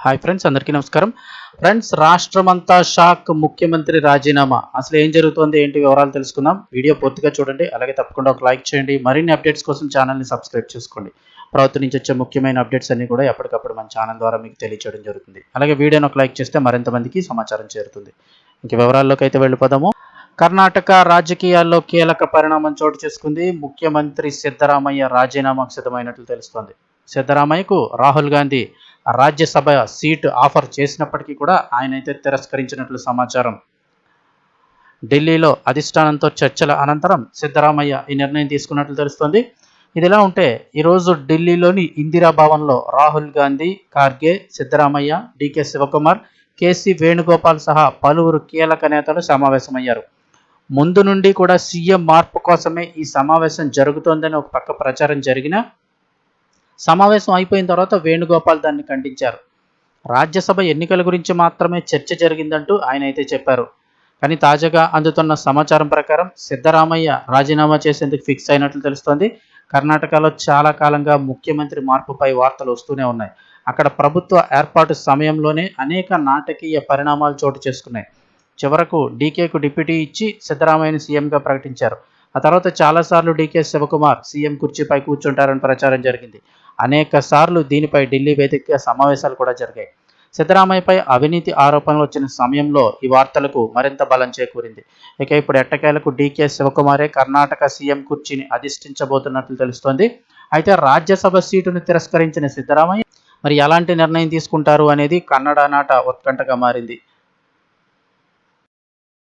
Hi friends, అందరికీ నమస్కారం. Friends, రాష్ట్రమంతా షాక్. ముఖ్యమంత్రి రాజీనామా. అసలు ఏం జరుగుతోంది, ఏంటి వివరాలు తెలుసుకుందాం. వీడియో పూర్తిగా చూడండి. అలాగే తప్పకుండా ఒక లైక్ చేయండి. మరిన్ని అప్డేట్స్ కోసం ఛానల్ని సబ్స్క్రైబ్ చేసుకోండి. ప్రభుత్వం నుంచి వచ్చే ముఖ్యమైన అప్డేట్స్ అన్ని కూడా ఎప్పటికప్పుడు మన ఛానల్ ద్వారా మీకు తెలియచేయడం జరుగుతుంది. అలాగే వీడియోని ఒక లైక్ చేస్తే మరింత మందికి సమాచారం చేరుతుంది. ఇంక వివరాల్లోకి అయితే వెళ్ళిపోదాము. కర్ణాటక రాజకీయాల్లో కీలక పరిణామం చోటు చేసుకుంది. ముఖ్యమంత్రి సిద్ధరామయ్య రాజీనామాకు సిద్ధమైనట్లు తెలుస్తోంది. సిద్ధరామయ్యకు రాహుల్ గాంధీ రాజ్యసభ సీటు ఆఫర్ చేసినప్పటికీ కూడా ఆయన అయితే తిరస్కరించినట్లు సమాచారం. ఢిల్లీలో అధిష్టానంతో చర్చల అనంతరం సిద్ధరామయ్య ఈ నిర్ణయం తీసుకున్నట్లు తెలుస్తోంది. ఇదిలా ఉంటే ఈరోజు ఢిల్లీలోని ఇందిరా భవన్లో రాహుల్ గాంధీ, ఖార్గే, సిద్ధరామయ్య, డికే శివకుమార్, కేసీ వేణుగోపాల్ సహా పలువురు కీలక నేతలు సమావేశమయ్యారు. ముందు నుండి కూడా సీఎం మార్పు కోసమే ఈ సమావేశం జరుగుతోందని ఒక పక్క ప్రచారం జరిగినా సమావేశం అయిపోయిన తర్వాత వేణుగోపాల్ దాన్ని ఖండించారు. రాజ్యసభ ఎన్నికల గురించి మాత్రమే చర్చ జరిగిందంటూ ఆయన అయితే చెప్పారు. కానీ తాజాగా అందుతున్న సమాచారం ప్రకారం సిద్ధరామయ్య రాజీనామా చేసేందుకు ఫిక్స్ అయినట్లు తెలుస్తోంది. కర్ణాటకలో చాలా కాలంగా ముఖ్యమంత్రి మార్పుపై వార్తలు వస్తూనే ఉన్నాయి. అక్కడ ప్రభుత్వ ఏర్పాటు సమయంలోనే అనేక నాటకీయ పరిణామాలు చోటు చేసుకున్నాయి. చివరకు డీకేకు డిప్యూటీ ఇచ్చి సిద్ధరామయ్యను సీఎంగా ప్రకటించారు. ఆ తర్వాత చాలాసార్లు డీకే శివకుమార్ సీఎం కుర్చీపై కూర్చుంటారని ప్రచారం జరిగింది. అనేక సార్లు దీనిపై ఢిల్లీ వేదికగా సమావేశాలు కూడా జరిగాయి. సిద్ధరామయ్యపై అవినీతి ఆరోపణలు వచ్చిన సమయంలో ఈ వార్తలకు మరింత బలం చేకూరింది. ఇక ఇప్పుడు ఎట్టకేలకు డీకే శివకుమారే కర్ణాటక సీఎం కుర్చీని అధిష్ఠించబోతున్నట్లు తెలుస్తోంది. అయితే రాజ్యసభ సీటును తిరస్కరించిన సిద్ధరామయ్య మరి ఎలాంటి నిర్ణయం తీసుకుంటారు అనేది కన్నడ నాట ఉత్కంఠగా మారింది.